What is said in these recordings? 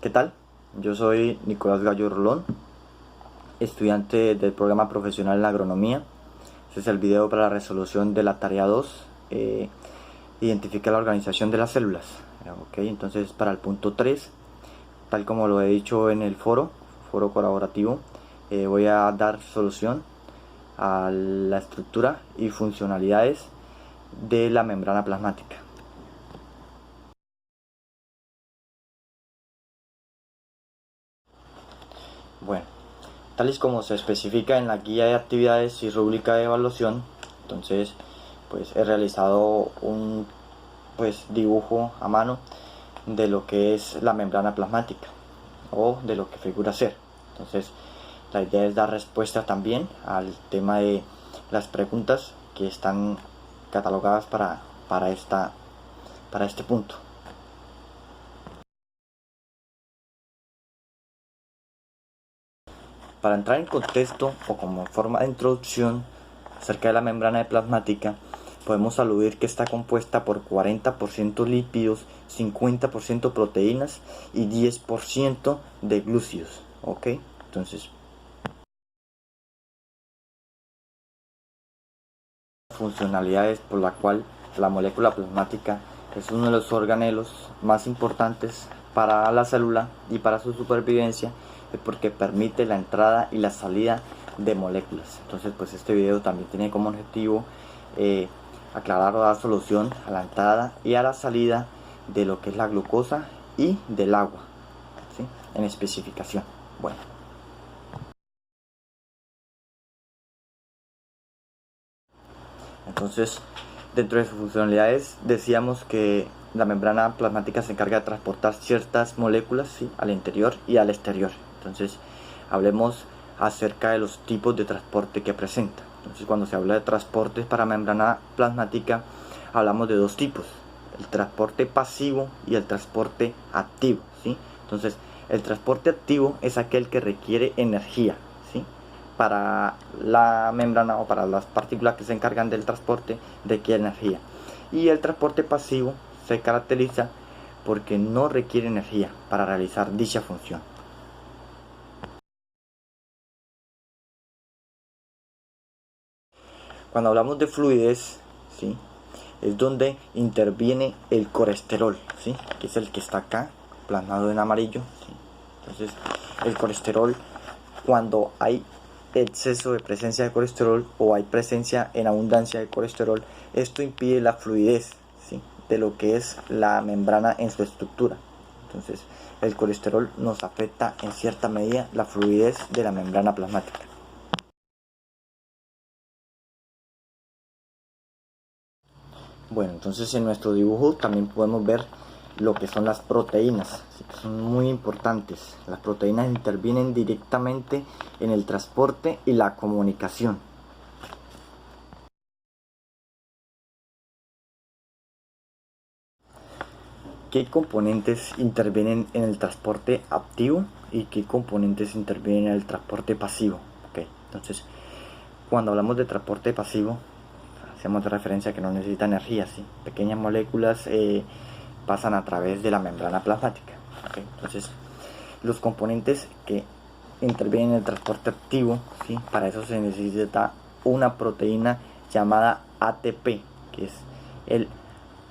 ¿Qué tal? Yo soy Nicolás Gallo Rolón, estudiante del programa profesional en agronomía. Este es el video para la resolución de la tarea 2. Identifica la organización de las células. Entonces para el punto 3, tal como lo he dicho en el foro colaborativo, voy a dar solución a la estructura y funcionalidades de la membrana plasmática. Bueno, tal y como se especifica en la guía de actividades y rúbrica de evaluación, entonces pues he realizado un dibujo a mano de lo que es la membrana plasmática o de lo que figura ser. Entonces la idea es dar respuesta también al tema de las preguntas que están catalogadas para este punto. Para entrar en contexto o como forma de introducción acerca de la membrana plasmática, podemos aludir que está compuesta por 40% lípidos, 50% proteínas y 10% de glúcidos. Entonces, funcionalidades por la cual la molécula plasmática es uno de los organelos más importantes para la célula y para su supervivencia, es porque permite la entrada y la salida de moléculas. Entonces pues este video también tiene como objetivo aclarar o dar solución a la entrada y a la salida de lo que es la glucosa y del agua, ¿sí? En especificación. Bueno, entonces dentro de sus funcionalidades decíamos que la membrana plasmática se encarga de transportar ciertas moléculas, ¿sí?, al interior y al exterior. Entonces hablemos acerca de los tipos de transporte que presenta. Entonces cuando se habla de transportes para membrana plasmática hablamos de dos tipos: el transporte pasivo y el transporte activo, ¿sí? Entonces el transporte activo es aquel que requiere energía, ¿sí? Para la membrana o para las partículas que se encargan del transporte requiere energía. Y el transporte pasivo se caracteriza porque no requiere energía para realizar dicha función. Cuando hablamos de fluidez, ¿sí?, es donde interviene el colesterol, ¿sí?, que es el que está acá plasmado en amarillo, ¿sí? Entonces el colesterol, cuando hay exceso de presencia de colesterol o hay presencia en abundancia de colesterol, esto impide la fluidez, ¿sí?, de lo que es la membrana en su estructura. Entonces el colesterol nos afecta en cierta medida la fluidez de la membrana plasmática. Bueno, entonces en nuestro dibujo también podemos ver lo que son las proteínas, ¿sí?, que son muy importantes. Las proteínas intervienen directamente en el transporte y la comunicación. ¿Qué componentes intervienen en el transporte activo y qué componentes intervienen en el transporte pasivo? Entonces, cuando hablamos de transporte pasivo, hacemos referencia a que no necesita energía, ¿sí? Pequeñas moléculas pasan a través de la membrana plasmática. Entonces, los componentes que intervienen en el transporte activo, ¿sí?, para eso se necesita una proteína llamada ATP, que es el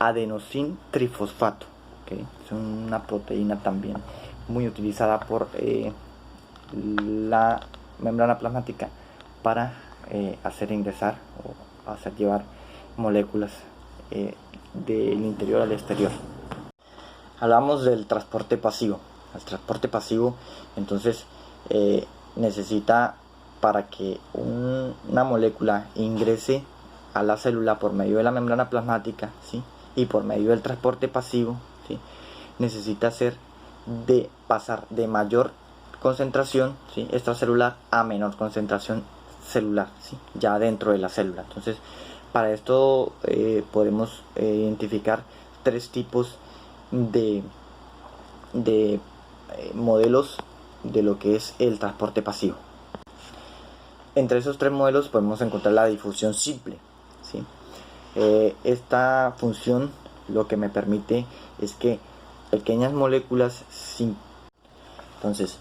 adenosín trifosfato. Es una proteína también muy utilizada por la membrana plasmática para hacer ingresar o hacer llevar moléculas del interior al exterior. Hablamos del transporte pasivo. El transporte pasivo entonces necesita, para que una molécula ingrese a la célula por medio de la membrana plasmática, ¿sí?, y por medio del transporte pasivo, ¿sí?, necesita pasar de mayor concentración, ¿sí?, extracelular a menor concentración celular, ¿sí?, ya dentro de la célula. Entonces para esto podemos identificar tres tipos de modelos de lo que es el transporte pasivo. Entre esos tres modelos podemos encontrar la difusión simple, ¿sí? Esta función lo que me permite es que pequeñas moléculas Entonces,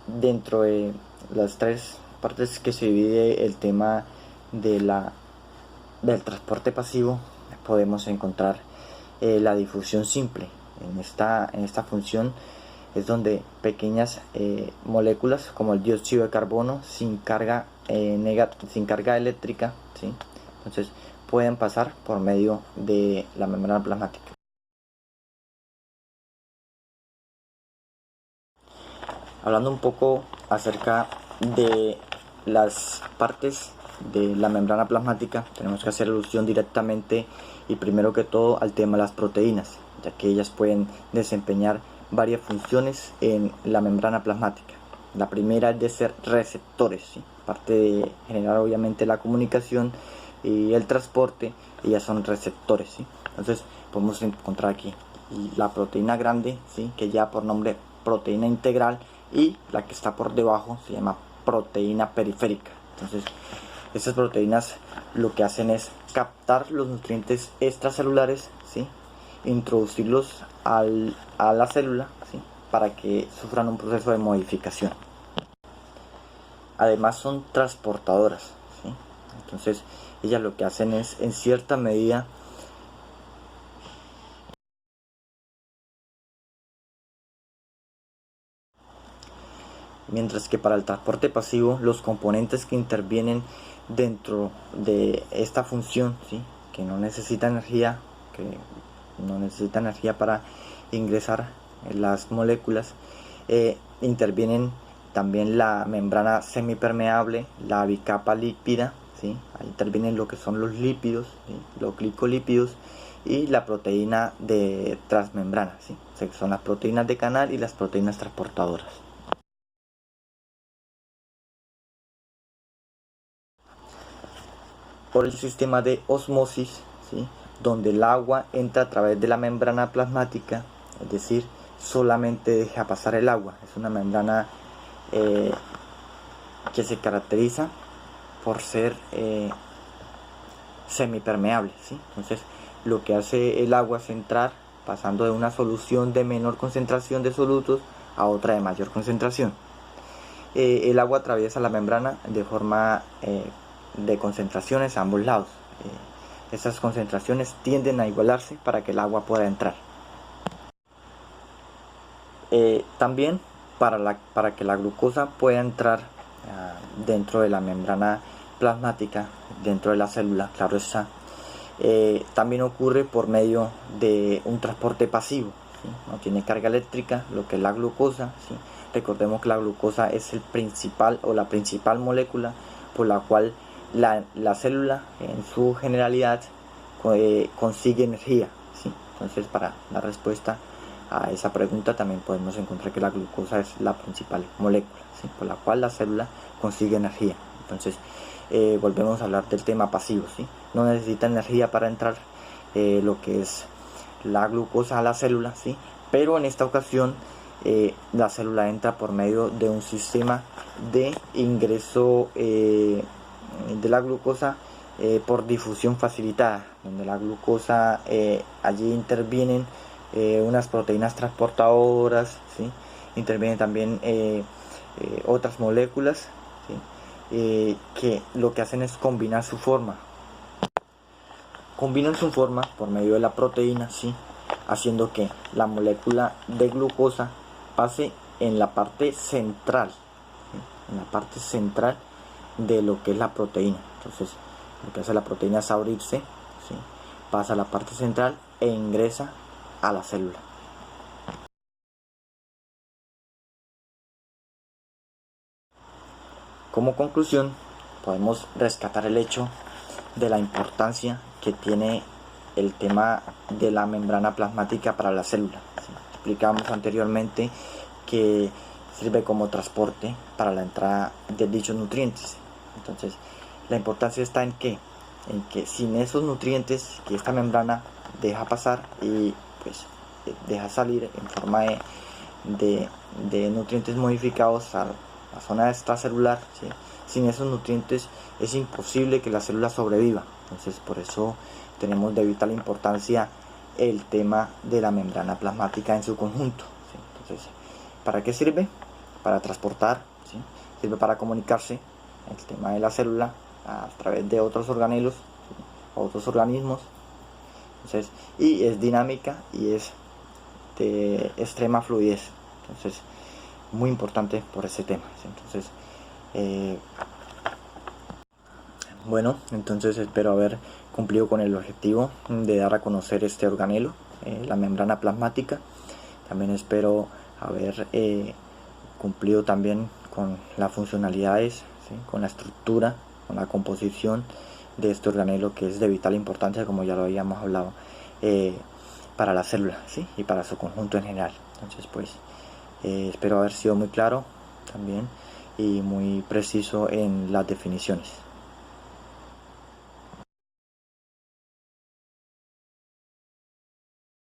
dentro de las tres partes que se divide el tema del transporte pasivo, podemos encontrar la difusión simple. En esta función es donde pequeñas moléculas como el dióxido de carbono sin carga eléctrica, ¿sí? Entonces pueden pasar por medio de la membrana plasmática. Hablando un poco acerca de las partes de la membrana plasmática, tenemos que hacer alusión directamente y primero que todo al tema de las proteínas, ya que ellas pueden desempeñar varias funciones en la membrana plasmática. La primera es de ser receptores, ¿sí? Aparte de generar obviamente la comunicación y el transporte, ellas son receptores, ¿sí? Entonces podemos encontrar aquí la proteína grande, ¿sí? Que ya por nombre proteína integral, y la que está por debajo se llama proteína periférica. Entonces estas proteínas lo que hacen es captar los nutrientes extracelulares, ¿sí? Introducirlos a la célula, ¿sí? Para que sufran un proceso de modificación. Además son transportadoras, ¿sí? Entonces ellas lo que hacen es en cierta medida mientras que para el transporte pasivo los componentes que intervienen dentro de esta función, ¿sí? que no necesita energía para ingresar las moléculas, intervienen también la membrana semipermeable, la bicapa lípida, ¿sí? Ahí intervienen lo que son los lípidos, ¿sí? Los glicolípidos y la proteína de transmembrana, ¿sí? O sea, que son las proteínas de canal y las proteínas transportadoras. Por el sistema de osmosis, ¿sí? Donde el agua entra a través de la membrana plasmática, es decir, solamente deja pasar el agua. Es una membrana que se caracteriza por ser semipermeable, ¿sí? Entonces lo que hace el agua es entrar pasando de una solución de menor concentración de solutos a otra de mayor concentración. El agua atraviesa la membrana de forma de concentraciones a ambos lados. Esas concentraciones tienden a igualarse para que el agua pueda entrar. También para que la glucosa pueda entrar dentro de la membrana plasmática, dentro de la célula, claro está, también ocurre por medio de un transporte pasivo, ¿sí? No tiene carga eléctrica, lo que es la glucosa, ¿sí? Recordemos que la glucosa es el principal o la principal molécula por la cual la célula en su generalidad consigue energía, ¿sí? Entonces para la respuesta a esa pregunta también podemos encontrar que la glucosa es la principal molécula, ¿sí? Por la cual la célula consigue energía. Entonces volvemos a hablar del tema pasivo, ¿sí? No necesita energía para entrar lo que es la glucosa a la célula, ¿sí? Pero en esta ocasión la célula entra por medio de un sistema de ingreso de la glucosa por difusión facilitada, donde la glucosa allí intervienen unas proteínas transportadoras, ¿sí? Intervienen también otras moléculas, ¿sí? Que lo que hacen es combinar su forma. Combinan su forma por medio de la proteína, ¿sí? Haciendo que la molécula de glucosa pase en la parte central, ¿sí? En la parte central de lo que es la proteína. Entonces lo que hace la proteína es abrirse, ¿sí? Pasa a la parte central e ingresa a la célula. Como conclusión, podemos rescatar el hecho de la importancia que tiene el tema de la membrana plasmática para la célula, ¿sí? Explicamos anteriormente que sirve como transporte para la entrada de dichos nutrientes. Entonces, la importancia está en que sin esos nutrientes que esta membrana deja pasar y pues deja salir en forma de nutrientes modificados a la zona extracelular, ¿sí? Sin esos nutrientes es imposible que la célula sobreviva. Entonces por eso tenemos de vital importancia el tema de la membrana plasmática en su conjunto, ¿sí? Entonces ¿para qué sirve? Para transportar, ¿sí? Sirve para comunicarse el tema de la célula a través de otros organelos, ¿sí? Otros organismos. Entonces, y es dinámica y es de extrema fluidez. Entonces, muy importante por ese tema, ¿sí? Entonces, bueno, entonces espero haber cumplido con el objetivo de dar a conocer este organelo, la membrana plasmática. También espero haber cumplido también con las funcionalidades, ¿sí? Con la estructura, con la composición de este organelo, que es de vital importancia, como ya lo habíamos hablado, para la célula, ¿sí? Y para su conjunto en general. Entonces, pues espero haber sido muy claro también y muy preciso en las definiciones.